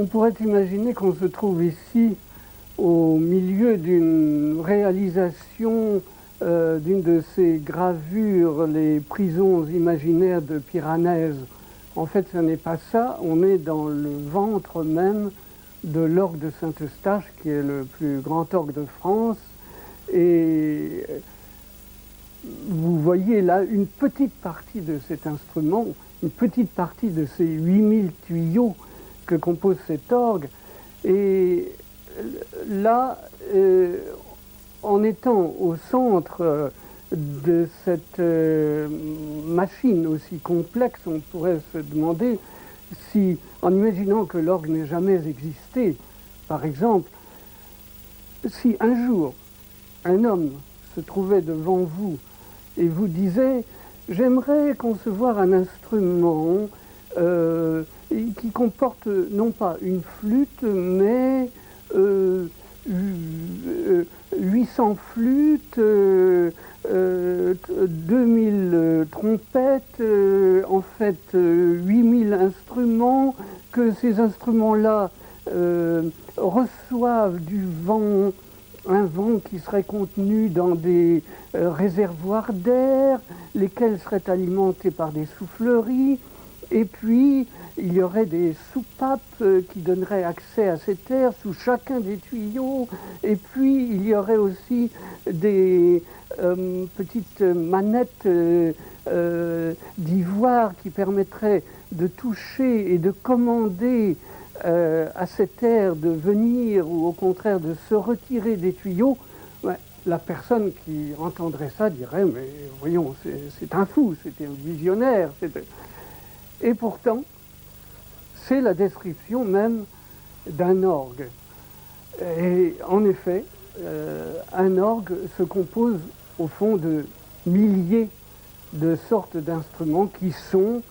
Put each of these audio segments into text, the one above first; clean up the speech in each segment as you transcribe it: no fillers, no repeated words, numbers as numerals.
On pourrait imaginer qu'on se trouve ici au milieu d'une réalisation d'une de ces gravures, les prisons imaginaires de Piranèse. En fait, ce n'est pas ça, on est dans le ventre même de l'orgue de Saint-Eustache, qui est le plus grand orgue de France. Et vous voyez là une petite partie de cet instrument, une petite partie de ces 8000 tuyaux que compose cet orgue. Et là, en étant au centre de cette machine aussi complexe, on pourrait se demander si, en imaginant que l'orgue n'ait jamais existé, par exemple, si un jour un homme se trouvait devant vous et vous disait « J'aimerais concevoir un instrument qui comporte non pas une flûte, mais 800 flûtes, 2000 trompettes, en fait 8000 instruments, que ces instruments-là reçoivent du vent, un vent qui serait contenu dans des réservoirs d'air, lesquels seraient alimentés par des souffleries, et puis il y aurait des soupapes qui donneraient accès à cet air sous chacun des tuyaux, et puis il y aurait aussi des petites manettes d'ivoire qui permettraient de toucher et de commander à cet air de venir ou au contraire de se retirer des tuyaux. Ouais, la personne qui entendrait ça dirait « mais voyons, c'est un fou, c'était un visionnaire ». Et pourtant, c'est la description même d'un orgue. Et en effet, un orgue se compose au fond de milliers de sortes d'instruments qui sont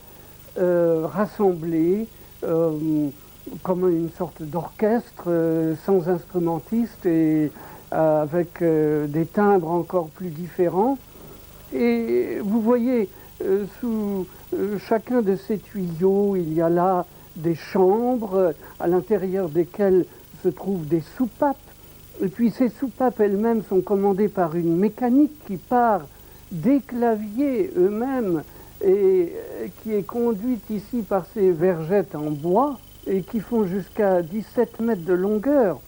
rassemblés comme une sorte d'orchestre sans instrumentiste et avec des timbres encore plus différents. Et vous voyez, sous chacun de ces tuyaux, il y a là des chambres à l'intérieur desquelles se trouvent des soupapes. Et puis ces soupapes elles-mêmes sont commandées par une mécanique qui part des claviers eux-mêmes et qui est conduite ici par ces vergettes en bois et qui font jusqu'à 17 mètres de longueur.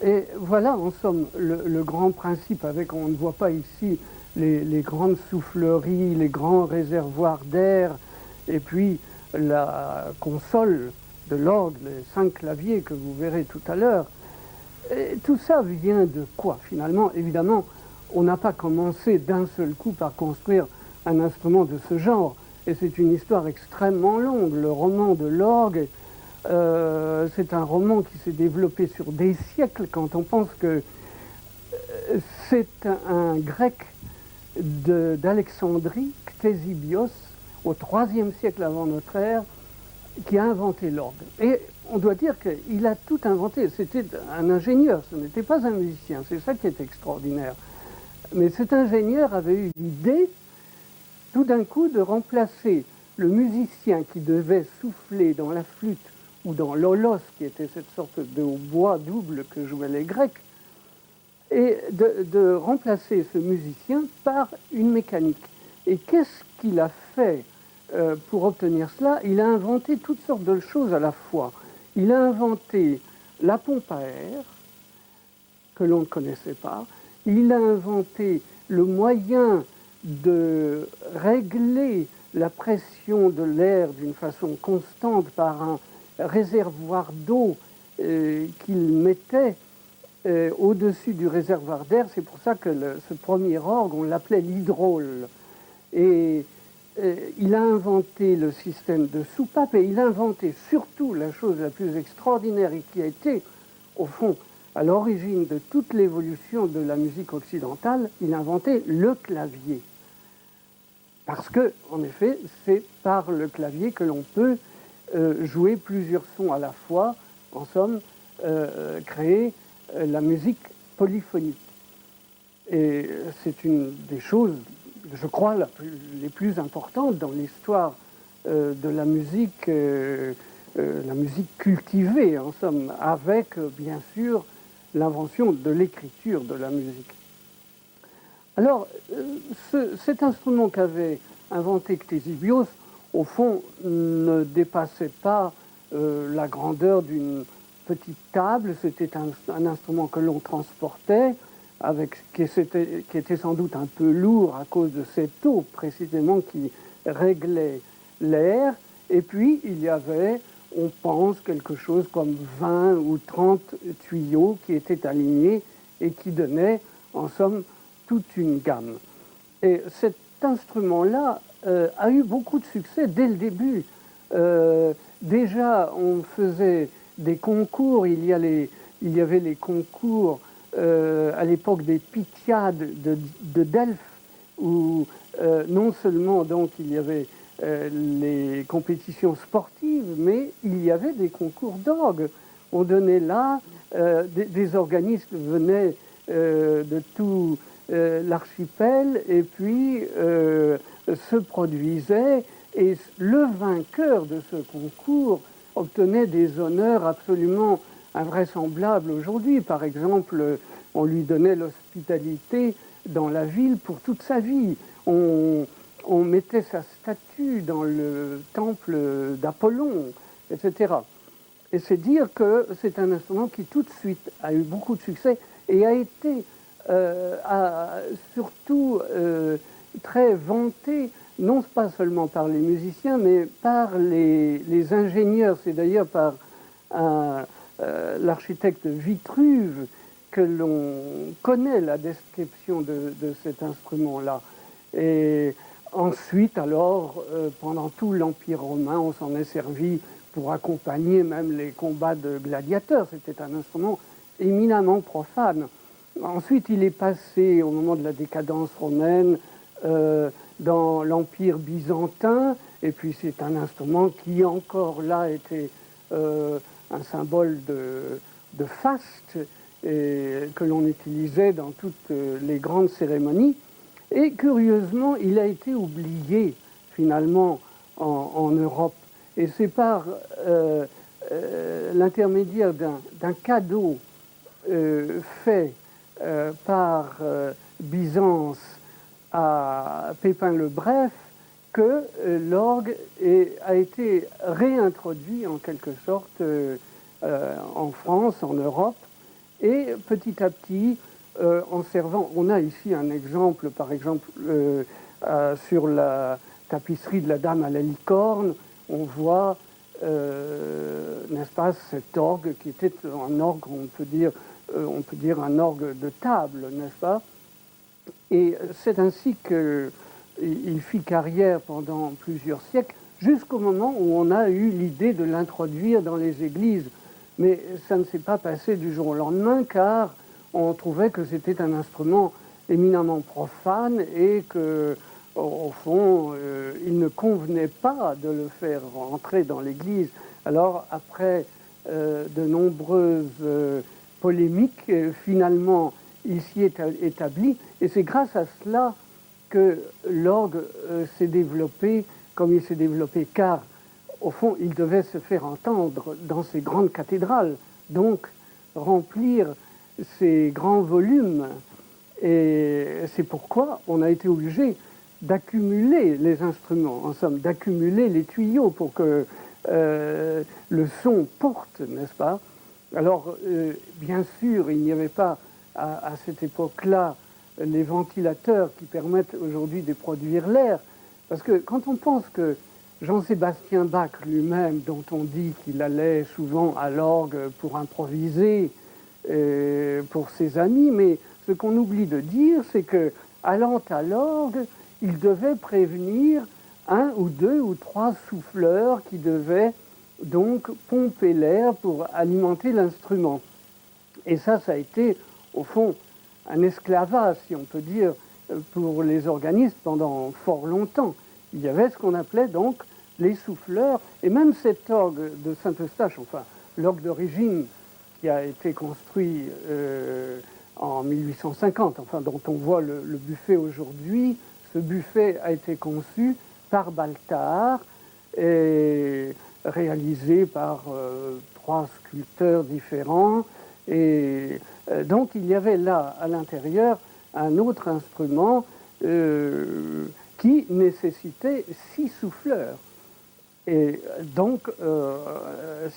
Et voilà en somme le grand principe, avec, on ne voit pas ici les grandes souffleries, les grands réservoirs d'air, et puis la console de l'orgue, les 5 claviers que vous verrez tout à l'heure. Tout ça vient de quoi finalement? Évidemment, on n'a pas commencé d'un seul coup par construire un instrument de ce genre, et c'est une histoire extrêmement longue. Le roman de l'orgue, c'est un roman qui s'est développé sur des siècles, quand on pense que c'est un grec d'Alexandrie, Ctésibios, au IIIe siècle avant notre ère, qui a inventé l'orgue. Et on doit dire qu'il a tout inventé. C'était un ingénieur, ce n'était pas un musicien. C'est ça qui est extraordinaire. Mais cet ingénieur avait eu l'idée, tout d'un coup, de remplacer le musicien qui devait souffler dans la flûte ou dans l'olos, qui était cette sorte de bois double que jouaient les Grecs, et de remplacer ce musicien par une mécanique. Et qu'est-ce qu'il a fait pour obtenir cela? Il a inventé toutes sortes de choses à la fois. Il a inventé la pompe à air, que l'on ne connaissait pas. Il a inventé le moyen de régler la pression de l'air d'une façon constante par un réservoir d'eau qu'il mettait au-dessus du réservoir d'air. C'est pour ça que ce premier orgue, on l'appelait l'hydraule. Et il a inventé le système de soupape, et il a inventé surtout la chose la plus extraordinaire et qui a été, au fond, à l'origine de toute l'évolution de la musique occidentale, il a inventé le clavier. Parce que, en effet, c'est par le clavier que l'on peut jouer plusieurs sons à la fois, en somme, créer la musique polyphonique. Et c'est une des choses, je crois, les plus importantes dans l'histoire de la musique la musique cultivée, en somme, avec, bien sûr, l'invention de l'écriture de la musique. Alors, cet instrument qu'avait inventé Ctésibios, au fond, ne dépassait pas la grandeur d'une petite table. C'était un instrument que l'on transportait, qui était sans doute un peu lourd à cause de cette eau précisément qui réglait l'air. Et puis, il y avait, on pense, quelque chose comme 20 ou 30 tuyaux qui étaient alignés et qui donnaient, en somme, toute une gamme. Et cet instrument-là a eu beaucoup de succès dès le début. Déjà, on faisait des concours, il y avait les concours à l'époque des Pythiades de Delphes, où non seulement donc il y avait les compétitions sportives, mais il y avait des concours d'orgue. On donnait là, des organismes venaient de tout l'archipel et puis se produisaient, et le vainqueur de ce concours obtenait des honneurs absolument invraisemblables aujourd'hui. Par exemple, on lui donnait l'hospitalité dans la ville pour toute sa vie. On mettait sa statue dans le temple d'Apollon, etc. Et c'est dire que c'est un instrument qui tout de suite a eu beaucoup de succès et a été surtout très vanté, non pas seulement par les musiciens, mais par les ingénieurs. C'est d'ailleurs par l'architecte Vitruve que l'on connaît la description de cet instrument-là. Et ensuite, alors, pendant tout l'Empire romain, on s'en est servi pour accompagner même les combats de gladiateurs. C'était un instrument éminemment profane. Ensuite, il est passé, au moment de la décadence romaine, dans l'Empire byzantin, et puis c'est un instrument qui, encore là, était un symbole de faste, et que l'on utilisait dans toutes les grandes cérémonies. Et curieusement, il a été oublié, finalement, en Europe. Et c'est par l'intermédiaire d'un cadeau fait par Byzance à Pépin le Bref que l'orgue a été réintroduit en quelque sorte en France, en Europe, et petit à petit, en servant, on a ici un exemple, par exemple, sur la tapisserie de la Dame à la licorne, on voit, n'est-ce pas, cet orgue qui était un orgue, on peut dire un orgue de table, n'est-ce pas? Et c'est ainsi qu'il fit carrière pendant plusieurs siècles, jusqu'au moment où on a eu l'idée de l'introduire dans les églises. Mais ça ne s'est pas passé du jour au lendemain, car on trouvait que c'était un instrument éminemment profane et que, au fond, il ne convenait pas de le faire entrer dans l'église. Alors, après de nombreuses polémiques, finalement, il s'y est établi, et c'est grâce à cela que l'orgue s'est développé comme il s'est développé, car, au fond, il devait se faire entendre dans ces grandes cathédrales, donc remplir ces grands volumes. Et c'est pourquoi on a été obligé d'accumuler les instruments, en somme, d'accumuler les tuyaux pour que le son porte, n'est-ce pas? Alors, bien sûr, il n'y avait pas à cette époque-là les ventilateurs qui permettent aujourd'hui de produire l'air. Parce que quand on pense que Jean-Sébastien Bach lui-même, dont on dit qu'il allait souvent à l'orgue pour improviser pour ses amis, mais ce qu'on oublie de dire, c'est que allant à l'orgue, il devait prévenir un ou deux ou trois souffleurs qui devaient donc pomper l'air pour alimenter l'instrument. Et ça a été, au fond, un esclavage, si on peut dire, pour les organistes pendant fort longtemps. Il y avait ce qu'on appelait donc les souffleurs, et même cet orgue de Saint-Eustache, enfin l'orgue d'origine qui a été construit en 1850, enfin dont on voit le buffet aujourd'hui, ce buffet a été conçu par Baltard, et réalisé par 3 sculpteurs différents. Et donc il y avait là, à l'intérieur, un autre instrument qui nécessitait 6 souffleurs. Et donc,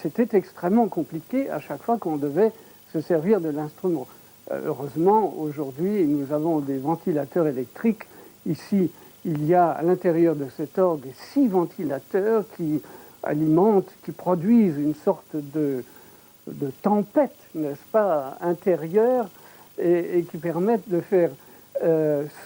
c'était extrêmement compliqué à chaque fois qu'on devait se servir de l'instrument. Heureusement, aujourd'hui, nous avons des ventilateurs électriques. Ici, il y a à l'intérieur de cet orgue 6 ventilateurs qui alimentent, qui produisent une sorte de tempête, n'est-ce pas, intérieure, et qui permettent de faire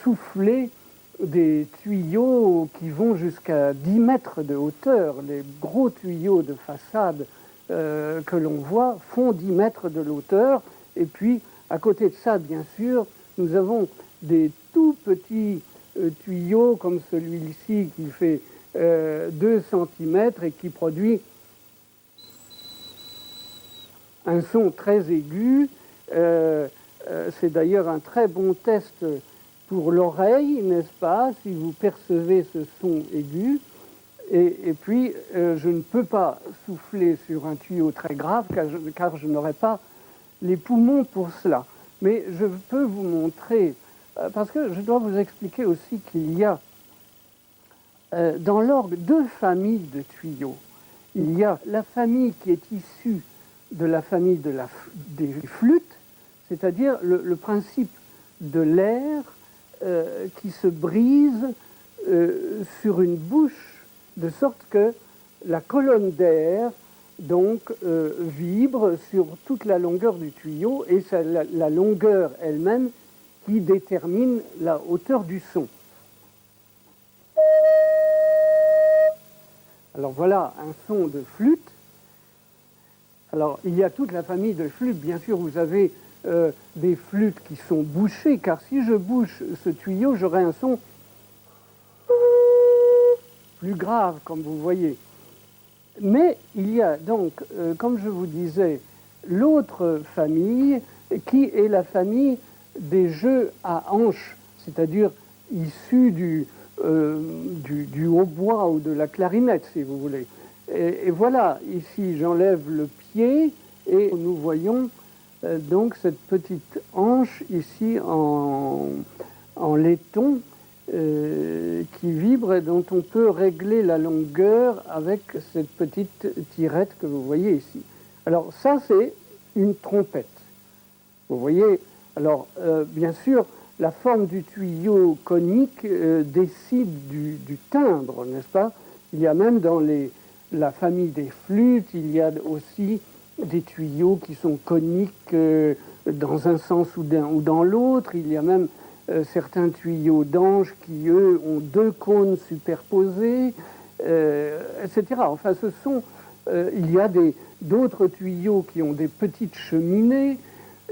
souffler des tuyaux qui vont jusqu'à 10 mètres de hauteur. Les gros tuyaux de façade que l'on voit font 10 mètres de hauteur. Et puis, à côté de ça, bien sûr, nous avons des tout petits tuyaux comme celui-ci qui fait 2 cm et qui produit un son très aigu. C'est d'ailleurs un très bon test pour l'oreille, n'est-ce pas, si vous percevez ce son aigu. Et puis, je ne peux pas souffler sur un tuyau très grave car je n'aurai pas les poumons pour cela. Mais je peux vous montrer, parce que je dois vous expliquer aussi qu'il y a dans l'orgue 2 familles de tuyaux. Il y a la famille qui est issue de la famille des flûtes, c'est-à-dire le principe de l'air qui se brise sur une bouche, de sorte que la colonne d'air donc vibre sur toute la longueur du tuyau, et c'est la longueur elle-même qui détermine la hauteur du son. Alors voilà un son de flûte. Alors il y a toute la famille de flûtes. Bien sûr, vous avez des flûtes qui sont bouchées, car si je bouche ce tuyau, j'aurai un son plus grave, comme vous voyez. Mais il y a donc, comme je vous disais, l'autre famille qui est la famille des jeux à hanches, c'est-à-dire issus du hautbois ou de la clarinette, si vous voulez. Et voilà, ici j'enlève le pied et nous voyons donc cette petite hanche ici en laiton qui vibre et dont on peut régler la longueur avec cette petite tirette que vous voyez ici. Alors ça, c'est une trompette. Vous voyez, alors bien sûr, la forme du tuyau conique décide du timbre, n'est-ce pas? Il y a même dans la famille des flûtes, il y a aussi des tuyaux qui sont coniques dans un sens ou dans l'autre. Il y a même certains tuyaux d'ange qui, eux, ont 2 cônes superposés, etc. Enfin, il y a d'autres tuyaux qui ont des petites cheminées.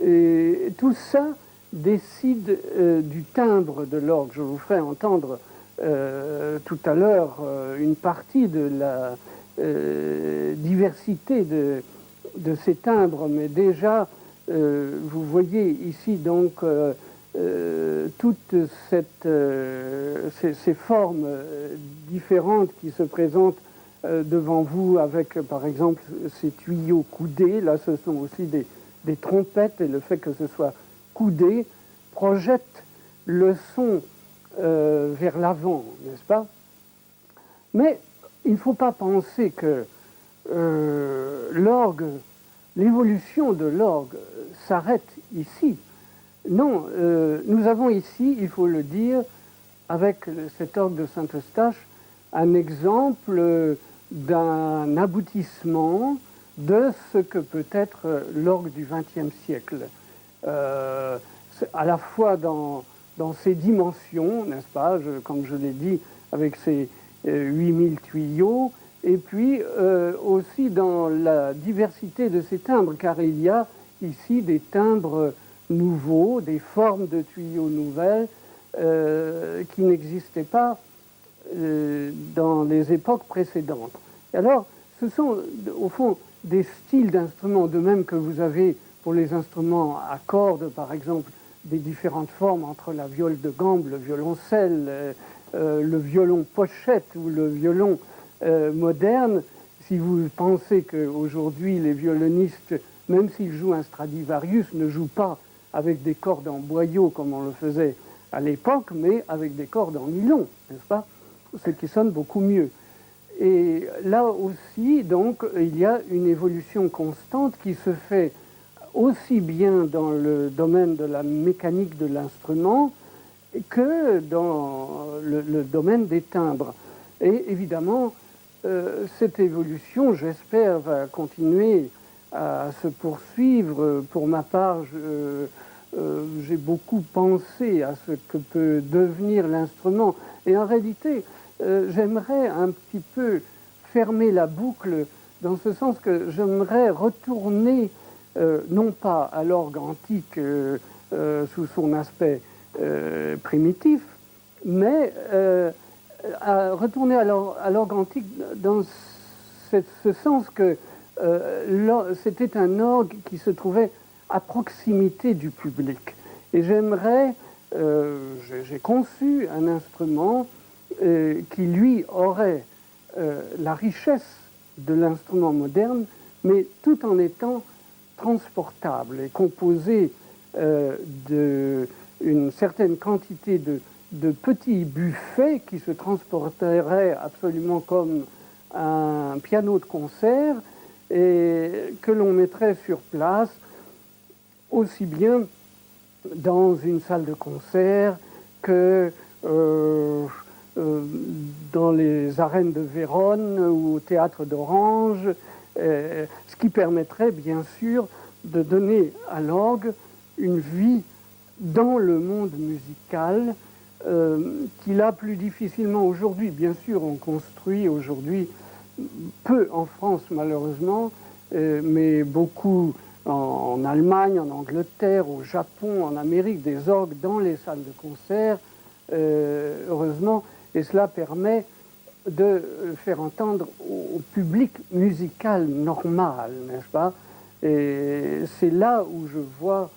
Et tout ça décide du timbre de l'orgue. Je vous ferai entendre tout à l'heure une partie de la diversité de ces timbres, mais déjà, vous voyez ici donc toutes ces formes différentes qui se présentent devant vous avec, par exemple, ces tuyaux coudés. Là, ce sont aussi des trompettes, et le fait que ce soit coudé projette le son vers l'avant, n'est-ce pas? Mais il ne faut pas penser que l'évolution de l'orgue s'arrête ici. Non, nous avons ici, il faut le dire, avec cet orgue de Saint-Eustache, un exemple d'un aboutissement de ce que peut être l'orgue du XXe siècle. À la fois dans ses dimensions, n'est-ce pas, comme je l'ai dit, avec ses 8000 tuyaux, et puis aussi dans la diversité de ses timbres, car il y a ici des timbres nouveaux, des formes de tuyaux nouvelles qui n'existaient pas dans les époques précédentes. Et alors, ce sont au fond des styles d'instruments, de même que vous avez pour les instruments à cordes, par exemple, des différentes formes entre la viole de gambe, le violoncelle, le violon pochette ou le violon moderne. si vous pensez qu'aujourd'hui les violonistes, même s'ils jouent un Stradivarius, ne jouent pas avec des cordes en boyau comme on le faisait à l'époque, mais avec des cordes en nylon, n'est-ce pas? Ce qui sonne beaucoup mieux. Et là aussi, donc, il y a une évolution constante qui se fait aussi bien dans le domaine de la mécanique de l'instrument que dans le domaine des timbres. Et évidemment, cette évolution, j'espère, va continuer à se poursuivre. Pour ma part, j'ai beaucoup pensé à ce que peut devenir l'instrument. Et en réalité, j'aimerais un petit peu fermer la boucle dans ce sens que j'aimerais retourner, non pas à l'orgue antique sous son aspect primitif, mais à retourner à l'orgue antique dans ce sens que c'était un orgue qui se trouvait à proximité du public. Et j'aimerais, j'ai conçu un instrument qui, lui, aurait la richesse de l'instrument moderne, mais tout en étant transportable et composé d'une certaine quantité de petits buffets qui se transporteraient absolument comme un piano de concert et que l'on mettrait sur place aussi bien dans une salle de concert que dans les arènes de Vérone ou au théâtre d'Orange, ce qui permettrait bien sûr de donner à l'orgue une vie dans le monde musical qu'il a plus difficilement aujourd'hui. Bien sûr, on construit aujourd'hui peu en France malheureusement, mais beaucoup en Allemagne, en Angleterre, au Japon, en Amérique, des orgues dans les salles de concert, heureusement, et cela permet de faire entendre au public musical normal, n'est-ce pas? Et c'est là où je vois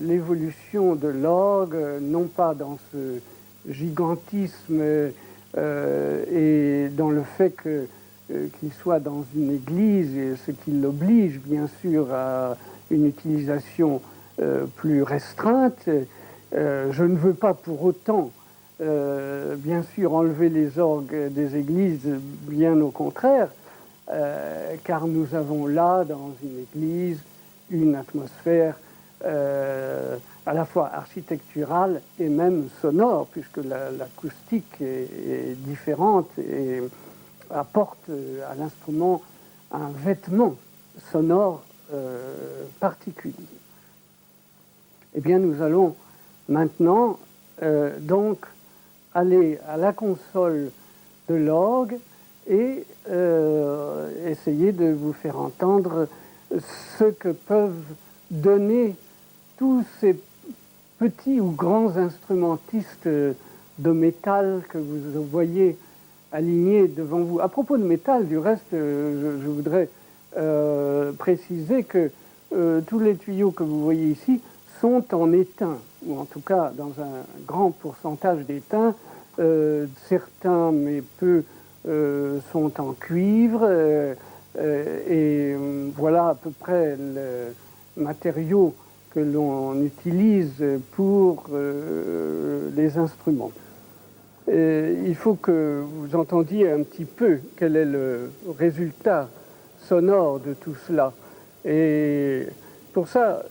l'évolution de l'orgue, non pas dans ce gigantisme et dans le fait qu'il soit dans une église, et ce qui l'oblige bien sûr à une utilisation plus restreinte. Je ne veux pas pour autant bien sûr enlever les orgues des églises, bien au contraire, car nous avons là dans une église une atmosphère à la fois architecturale et même sonore, puisque l'acoustique est différente et apporte à l'instrument un vêtement sonore particulier. Eh bien, nous allons maintenant donc aller à la console de l'orgue et essayer de vous faire entendre ce que peuvent donner tous ces petits ou grands instrumentistes de métal que vous voyez alignés devant vous. À propos de métal, du reste, je voudrais préciser que tous les tuyaux que vous voyez ici sont en étain, ou en tout cas dans un grand pourcentage d'étain. Certains, mais peu, sont en cuivre, et voilà à peu près le matériau que l'on utilise pour les instruments. Il faut que vous entendiez un petit peu quel est le résultat sonore de tout cela. Et pour ça,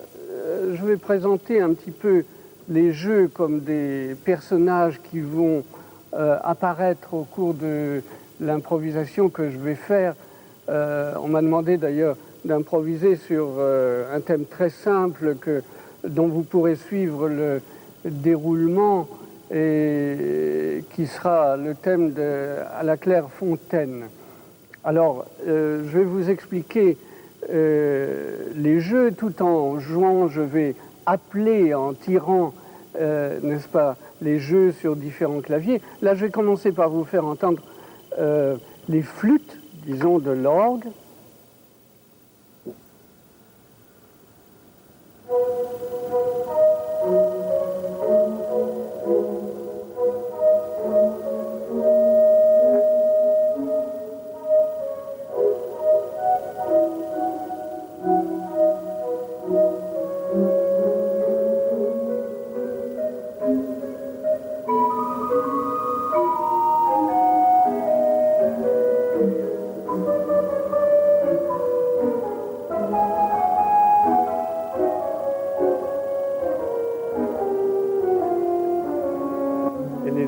je vais présenter un petit peu les jeux comme des personnages qui vont apparaître au cours de l'improvisation que je vais faire. On m'a demandé d'ailleurs d'improviser sur un thème très simple dont vous pourrez suivre le déroulement et qui sera le thème à la Clairefontaine. Alors, je vais vous expliquer les jeux tout en jouant. Je vais appeler en tirant, n'est-ce pas, les jeux sur différents claviers. Là, je vais commencer par vous faire entendre les flûtes, disons, de l'orgue.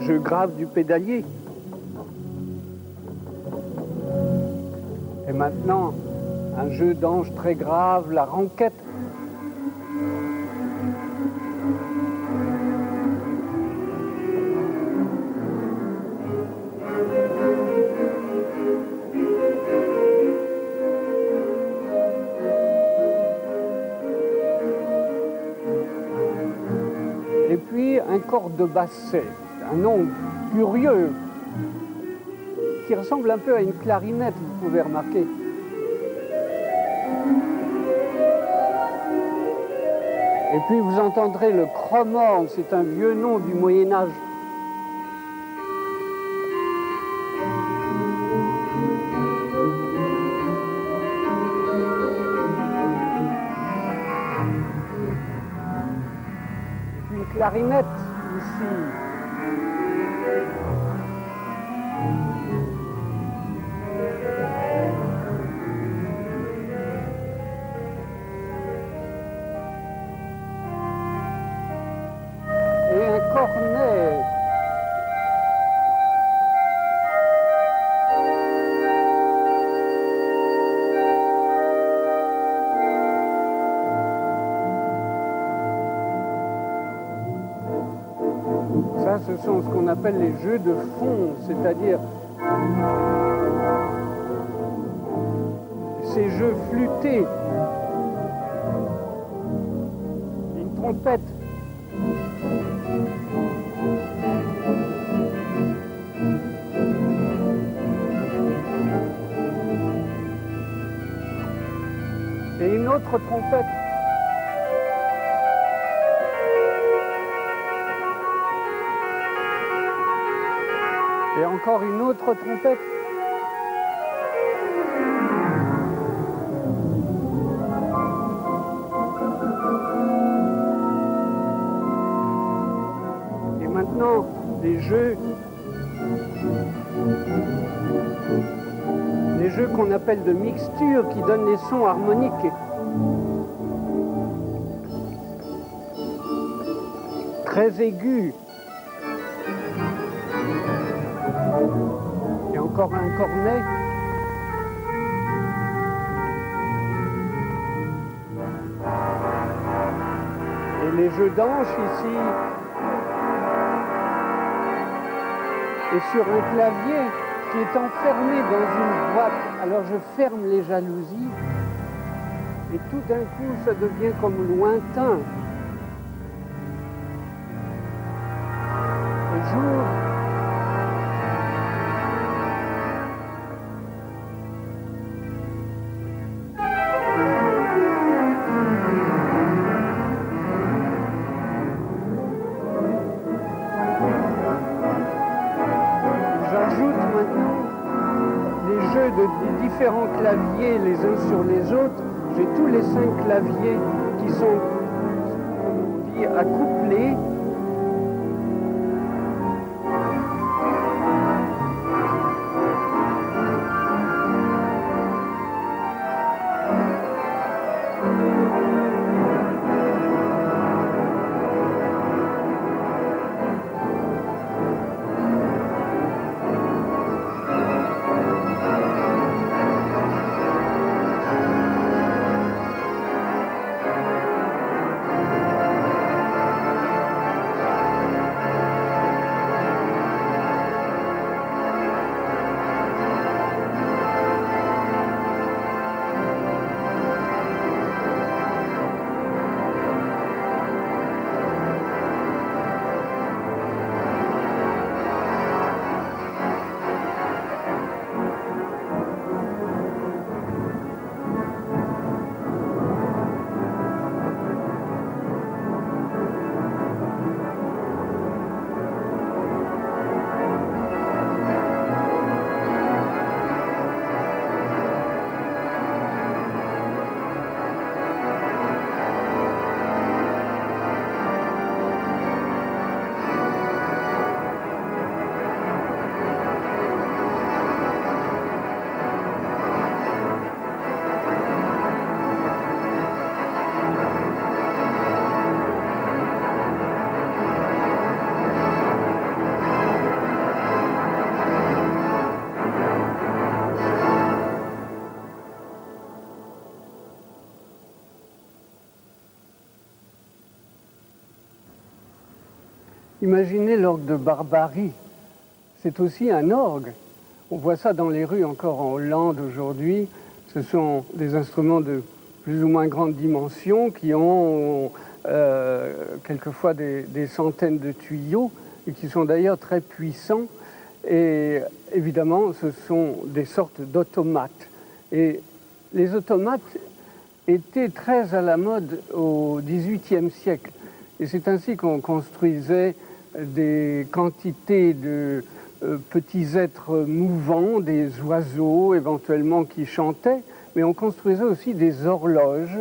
jeu grave du pédalier. Et maintenant, un jeu d'ange très grave, la ranquette. Et puis un corps de basset, un nom curieux, qui ressemble un peu à une clarinette, vous pouvez remarquer. Et puis vous entendrez le chromorne, c'est un vieux nom du Moyen-Âge. Une clarinette ici. Et un cornet. Ça, ce sont ce qu'on appelle les jeux de fond, c'est-à-dire ces jeux flûtés. Une trompette. Et une autre trompette. Et encore une autre trompette. Et maintenant, les jeux qu'on appelle de mixture, qui donnent les sons harmoniques. Très aigus. Et encore un cornet. Et les jeux d'ange ici. Et sur un clavier qui est enfermé dans une boîte. Alors je ferme les jalousies et tout d'un coup ça devient comme lointain. Et j'ouvre. J'ajoute maintenant les jeux des différents claviers les uns sur les autres. J'ai tous les 5 claviers qui sont, on dit, accouplés. Imaginez l'orgue de Barbarie. C'est aussi un orgue. On voit ça dans les rues encore en Hollande aujourd'hui. Ce sont des instruments de plus ou moins grande dimension qui ont quelquefois des centaines de tuyaux et qui sont d'ailleurs très puissants. Et évidemment, ce sont des sortes d'automates. Et les automates étaient très à la mode au XVIIIe siècle. Et c'est ainsi qu'on construisait des quantités de petits êtres mouvants, des oiseaux éventuellement qui chantaient, mais on construisait aussi des horloges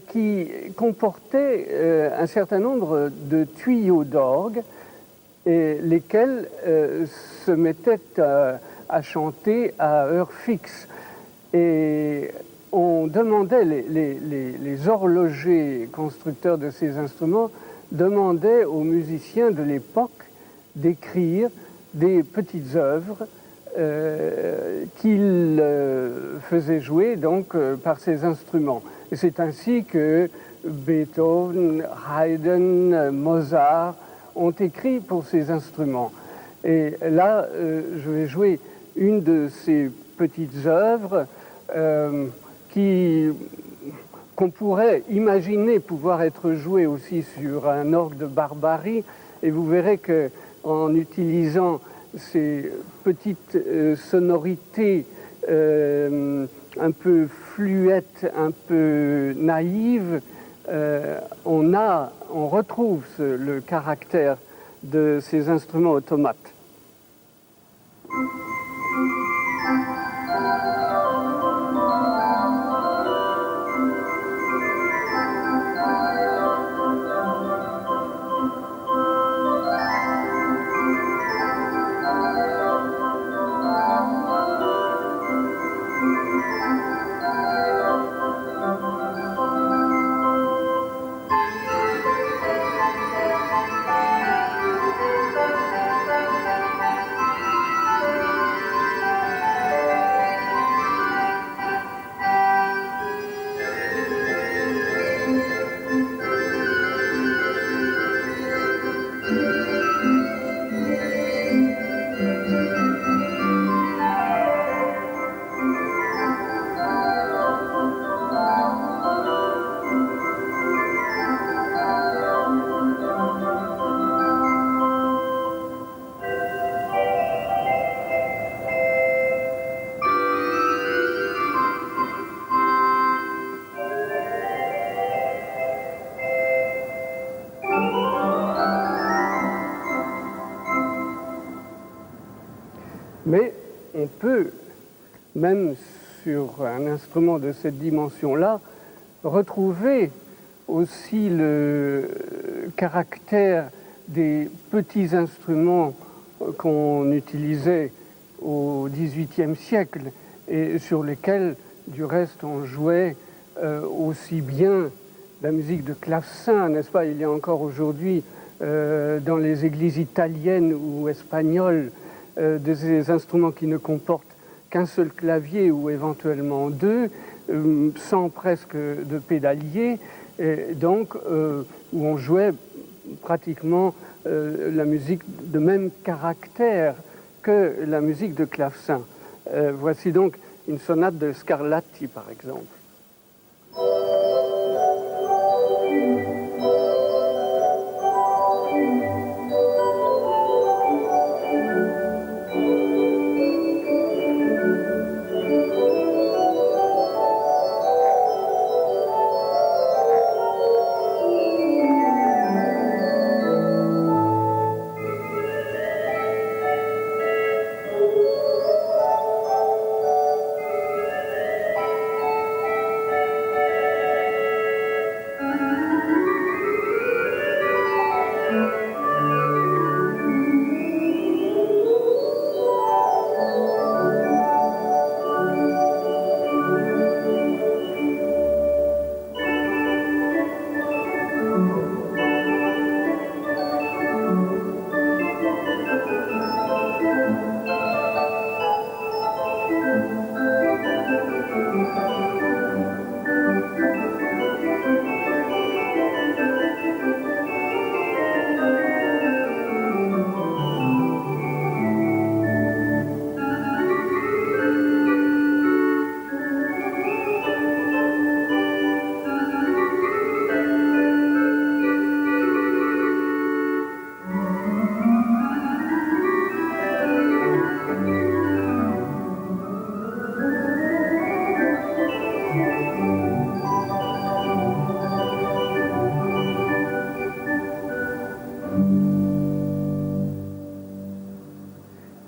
qui comportaient un certain nombre de tuyaux d'orgue, lesquels se mettaient à chanter à heure fixe. Et on demandait, les horlogers constructeurs de ces instruments demandaient aux musiciens de l'époque d'écrire des petites œuvres qu'ils faisaient jouer donc par ces instruments. Et c'est ainsi que Beethoven, Haydn, Mozart ont écrit pour ces instruments. Et là, je vais jouer une de ces petites œuvres qu'on pourrait imaginer pouvoir être jouée aussi sur un orgue de Barbarie. Et vous verrez qu'en utilisant ces petites sonorités un peu fluettes, un peu naïves, on retrouve le caractère de ces instruments automates. Mais on peut, même sur un instrument de cette dimension-là, retrouver aussi le caractère des petits instruments qu'on utilisait au XVIIIe siècle et sur lesquels, du reste, on jouait aussi bien la musique de clavecin, n'est-ce pas? Il y a encore aujourd'hui dans les églises italiennes ou espagnoles des instruments qui ne comportent qu'un seul clavier ou éventuellement deux, sans presque de pédalier, et donc où on jouait pratiquement la musique de même caractère que la musique de clavecin. Voici donc une sonate de Scarlatti, par exemple.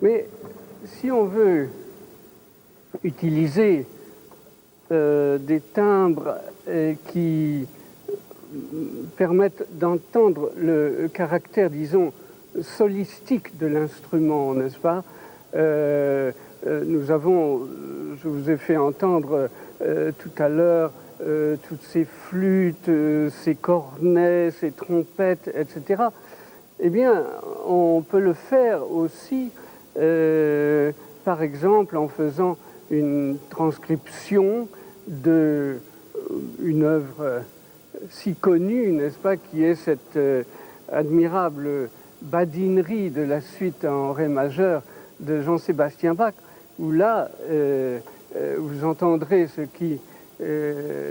Mais si on veut utiliser des timbres qui permettent d'entendre le caractère, disons, solistique de l'instrument, n'est-ce pas? Nous avons, je vous ai fait entendre tout à l'heure, toutes ces flûtes, ces cornets, ces trompettes, etc. Eh bien, on peut le faire aussi, par exemple, en faisant une transcription d'une œuvre si connue, n'est-ce pas, qui est cette admirable badinerie de la suite en ré majeur de Jean-Sébastien Bach, où là, vous entendrez ce qui,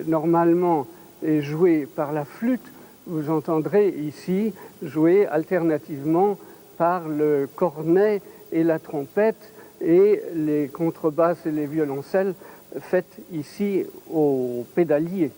normalement, est joué par la flûte, vous entendrez ici joué alternativement par le cornet et la trompette, et les contrebasses et les violoncelles faites ici au pédalier.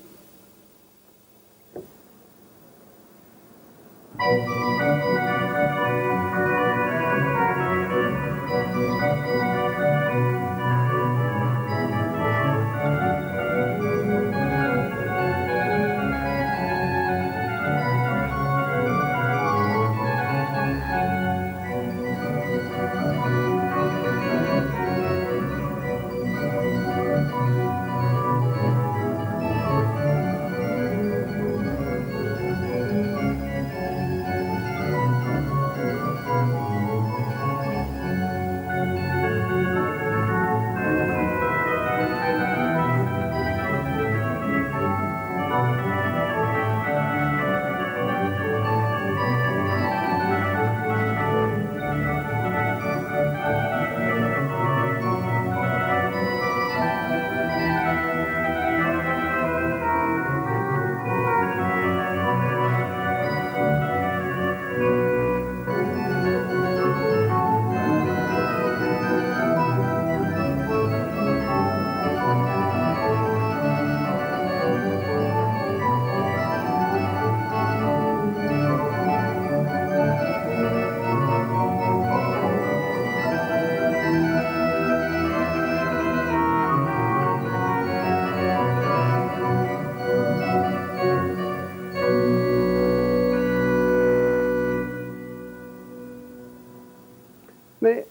Mais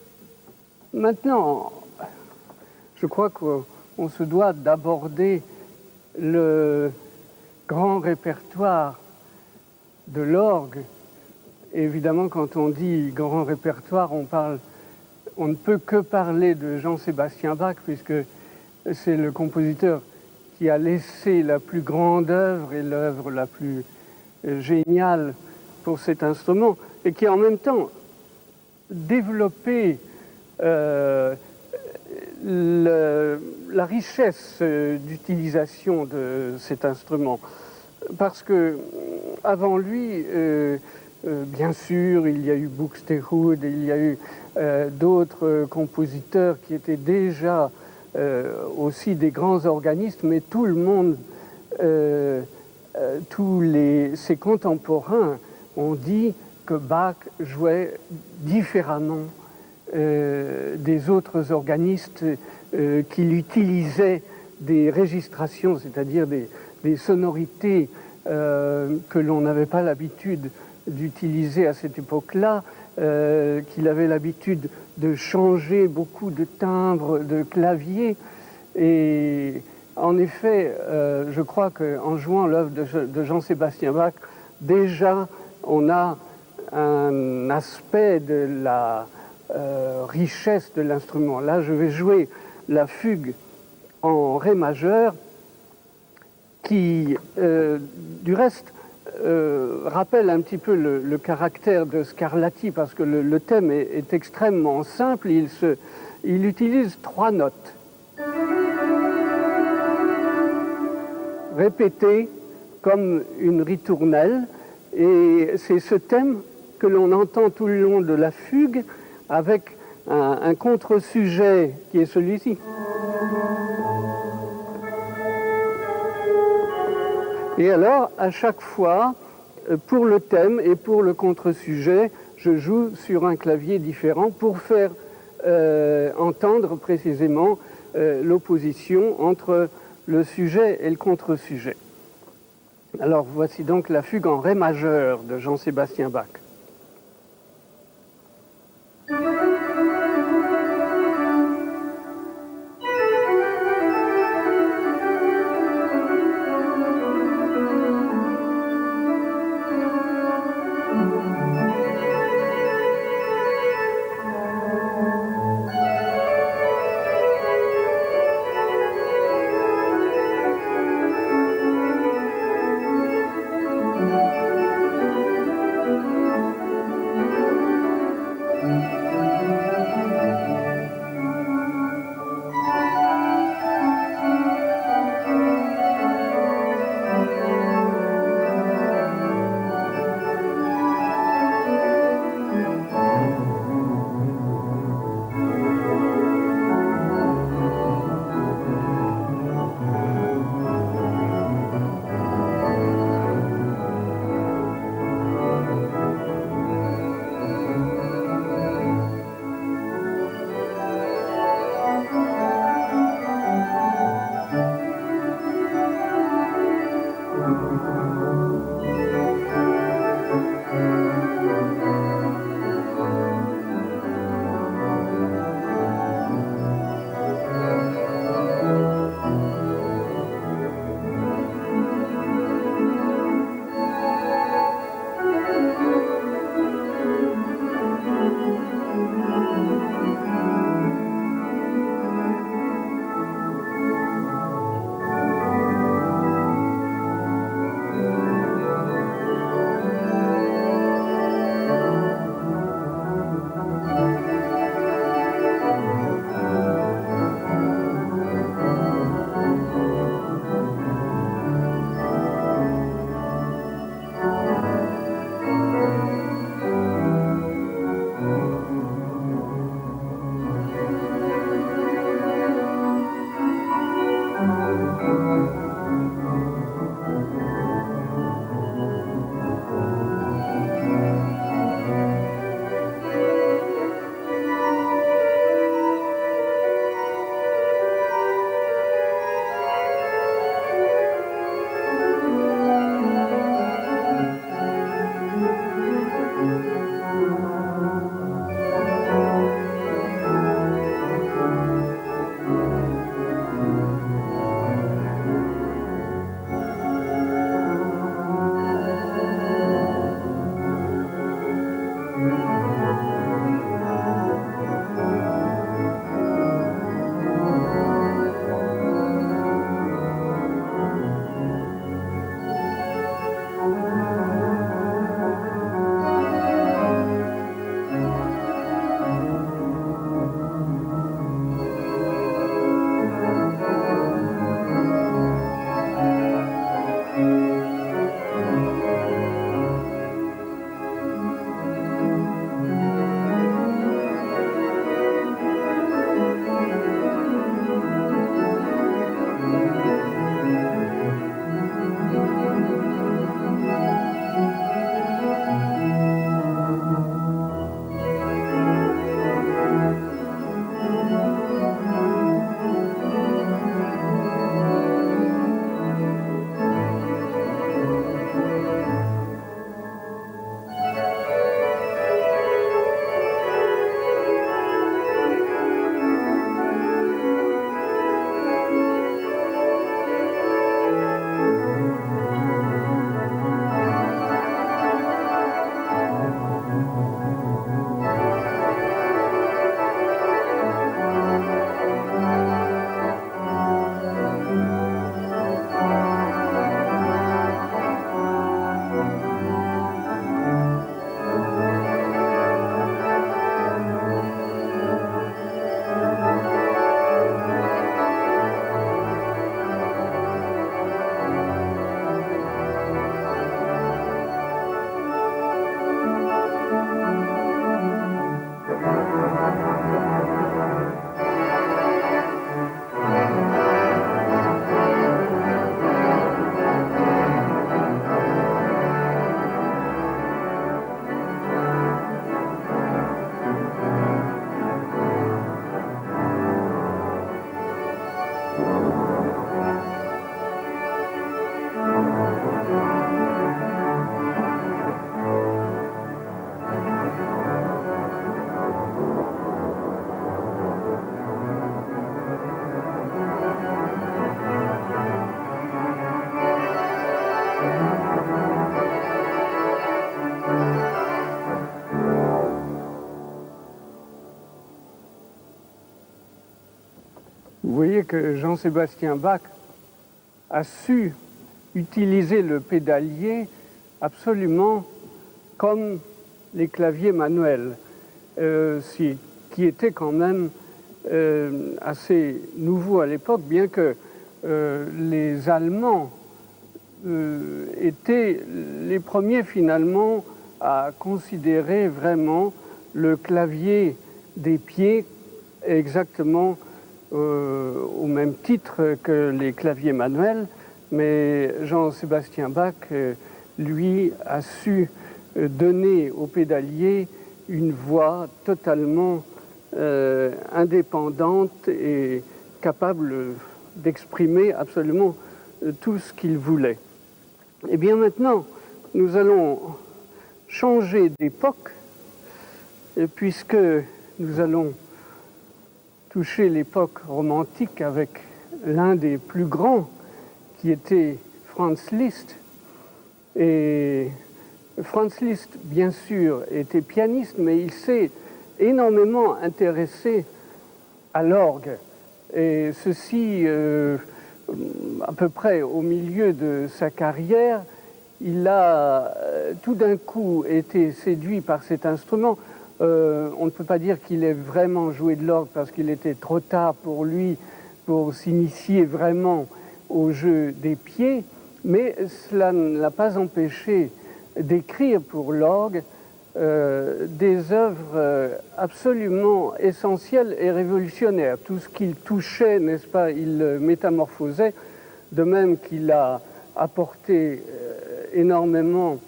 maintenant, je crois qu'on se doit d'aborder le grand répertoire de l'orgue. Évidemment, quand on dit grand répertoire, on ne peut que parler de Jean-Sébastien Bach, puisque c'est le compositeur qui a laissé la plus grande œuvre et l'œuvre la plus géniale pour cet instrument, et qui en même temps développé la richesse d'utilisation de cet instrument. Parce que avant lui, bien sûr, il y a eu Buxtehude, il y a eu d'autres compositeurs qui étaient déjà aussi des grands organistes, mais tout le monde, ses contemporains ont dit que Bach jouait différemment des autres organistes qu'il utilisait des registrations, c'est-à-dire des sonorités que l'on n'avait pas l'habitude d'utiliser à cette époque-là, qu'il avait l'habitude de changer beaucoup de timbres, de claviers. Et en effet, je crois qu'en jouant l'œuvre de Jean-Sébastien Bach, déjà on a un aspect de la richesse de l'instrument. Là, je vais jouer la fugue en ré majeur qui, du reste, rappelle un petit peu le caractère de Scarlatti, parce que le thème est extrêmement simple. Il utilise 3 notes répétées comme une ritournelle, et c'est ce thème que l'on entend tout le long de la fugue, avec un contre-sujet qui est celui-ci. Et alors, à chaque fois, pour le thème et pour le contre-sujet, je joue sur un clavier différent pour faire entendre précisément l'opposition entre le sujet et le contre-sujet. Alors voici donc la fugue en ré majeur de Jean-Sébastien Bach. Vous voyez que Jean-Sébastien Bach a su utiliser le pédalier absolument comme les claviers manuels, qui étaient quand même assez nouveaux à l'époque, bien que les Allemands étaient les premiers finalement à considérer vraiment le clavier des pieds exactement au même titre que les claviers manuels, mais Jean-Sébastien Bach, lui, a su donner au pédalier une voix totalement indépendante et capable d'exprimer absolument tout ce qu'il voulait. Et bien maintenant, nous allons changer d'époque, puisque nous allons toucher l'époque romantique avec l'un des plus grands qui était Franz Liszt. Et Franz Liszt, bien sûr, était pianiste, mais il s'est énormément intéressé à l'orgue. Et ceci, à peu près au milieu de sa carrière, il a tout d'un coup été séduit par cet instrument. On ne peut pas dire qu'il ait vraiment joué de l'orgue parce qu'il était trop tard pour lui pour s'initier vraiment au jeu des pieds, mais cela ne l'a pas empêché d'écrire pour l'orgue des œuvres absolument essentielles et révolutionnaires. Tout ce qu'il touchait, n'est-ce pas, il métamorphosait, de même qu'il a apporté énormément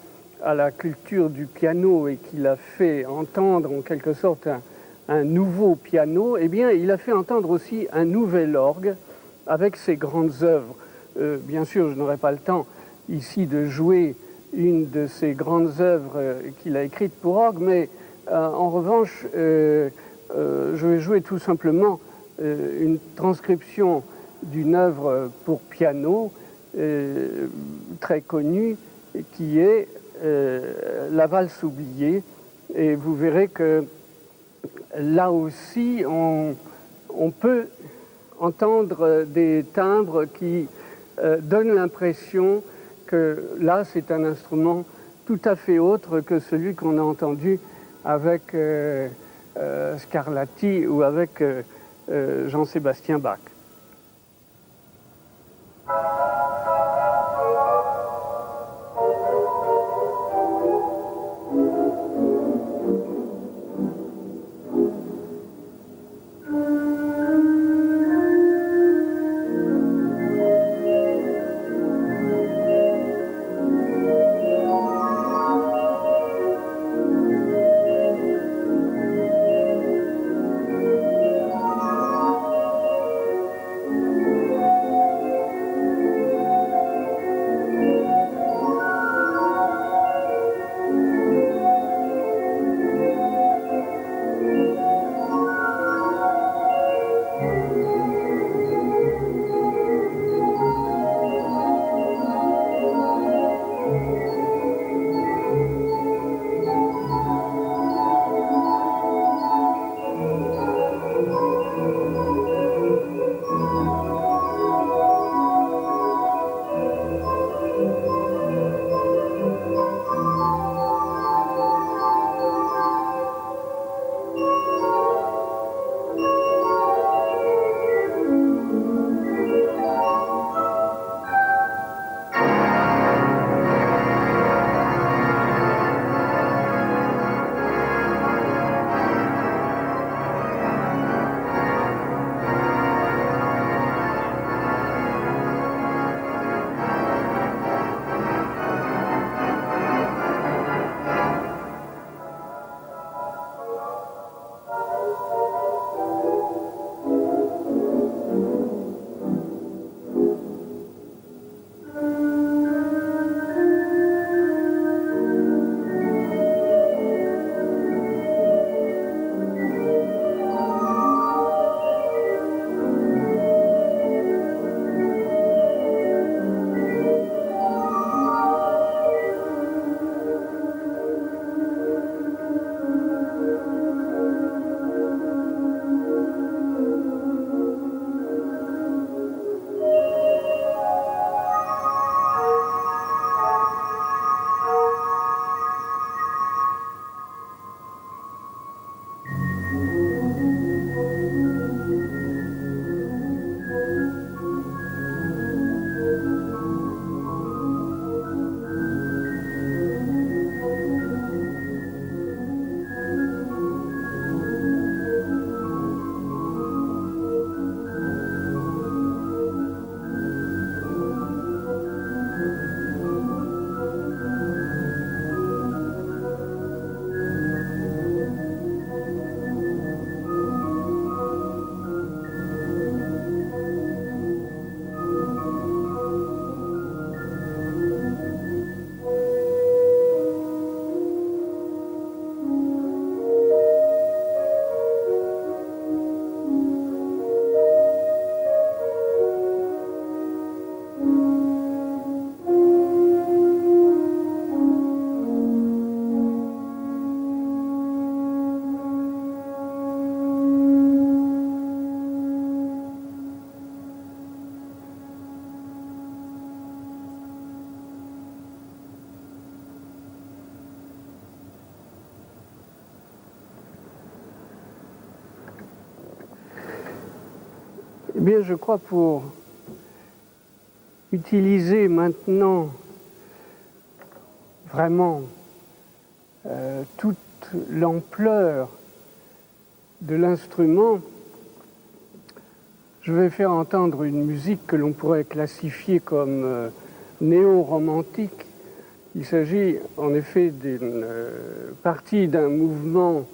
à la culture du piano et qu'il a fait entendre en quelque sorte un nouveau piano, eh bien il a fait entendre aussi un nouvel orgue avec ses grandes œuvres. Bien sûr, je n'aurai pas le temps ici de jouer une de ses grandes œuvres qu'il a écrites pour orgue, mais en revanche, je vais jouer tout simplement une transcription d'une œuvre pour piano très connue, qui est La valse oubliée. Et vous verrez que là aussi, on peut entendre des timbres qui donnent l'impression que là, c'est un instrument tout à fait autre que celui qu'on a entendu avec Scarlatti ou avec Jean-Sébastien Bach. Bien, je crois pour utiliser maintenant vraiment toute l'ampleur de l'instrument, je vais faire entendre une musique que l'on pourrait classifier comme néo-romantique. Il s'agit en effet d'une partie d'un mouvement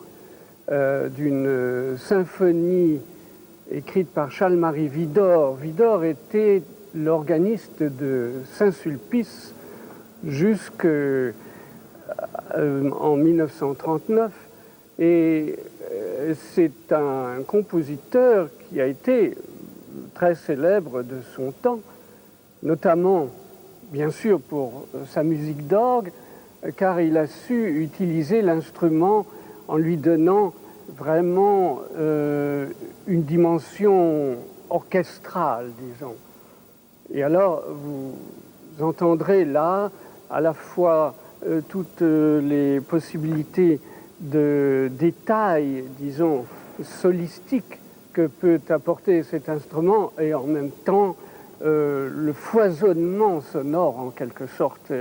d'une symphonie écrite par Charles-Marie Widor. Widor était l'organiste de Saint-Sulpice jusqu'en 1939 et c'est un compositeur qui a été très célèbre de son temps, notamment bien sûr pour sa musique d'orgue, car il a su utiliser l'instrument en lui donnant vraiment une dimension orchestrale, disons. Et alors, vous entendrez là à la fois toutes les possibilités de détails, disons, solistiques que peut apporter cet instrument et en même temps le foisonnement sonore en quelque sorte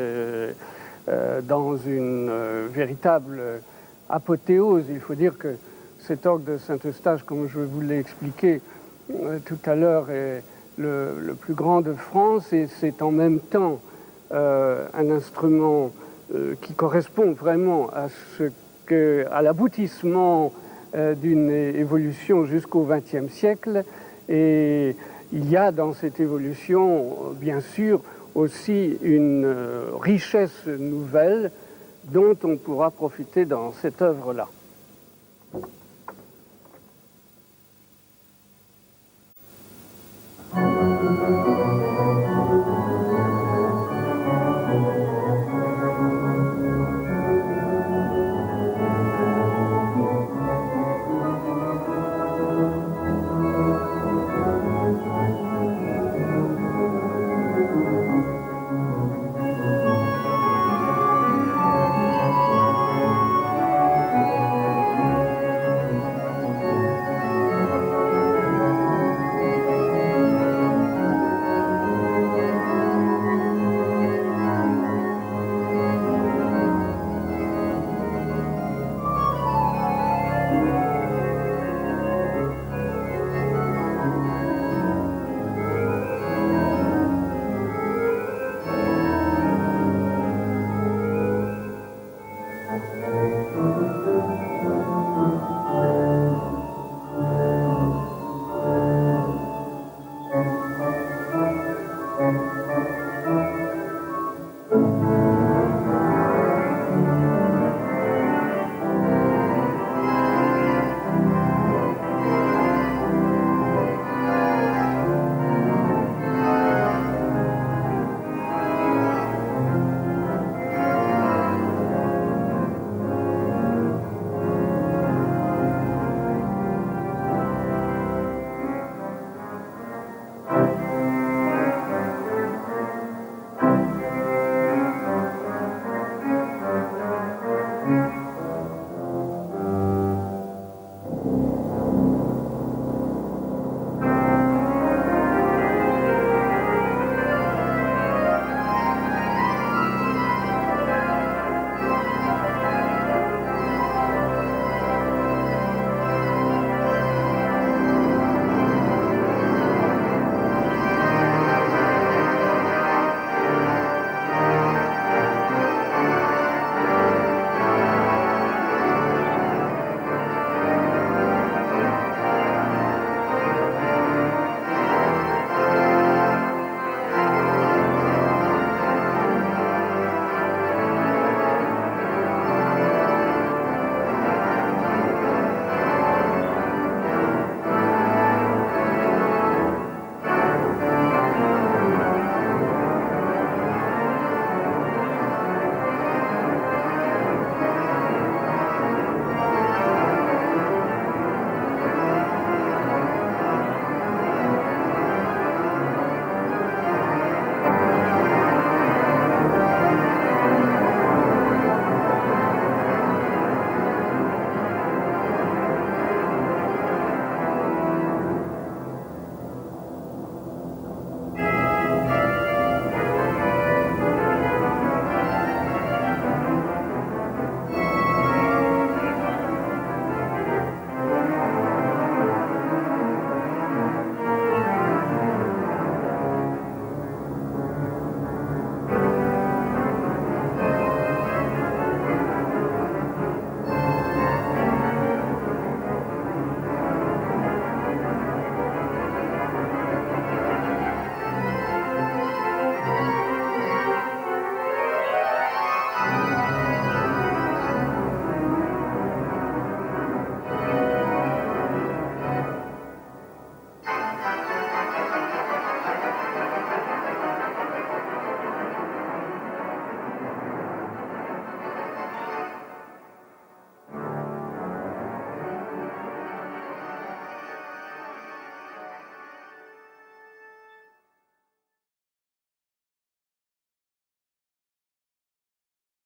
dans une véritable apothéose. Il faut dire que cet orgue de Saint-Eustache, comme je vous l'ai expliqué tout à l'heure, est le plus grand de France et c'est en même temps un instrument qui correspond vraiment à l'aboutissement d'une évolution jusqu'au XXe siècle. Et il y a dans cette évolution, bien sûr, aussi une richesse nouvelle dont on pourra profiter dans cette œuvre-là.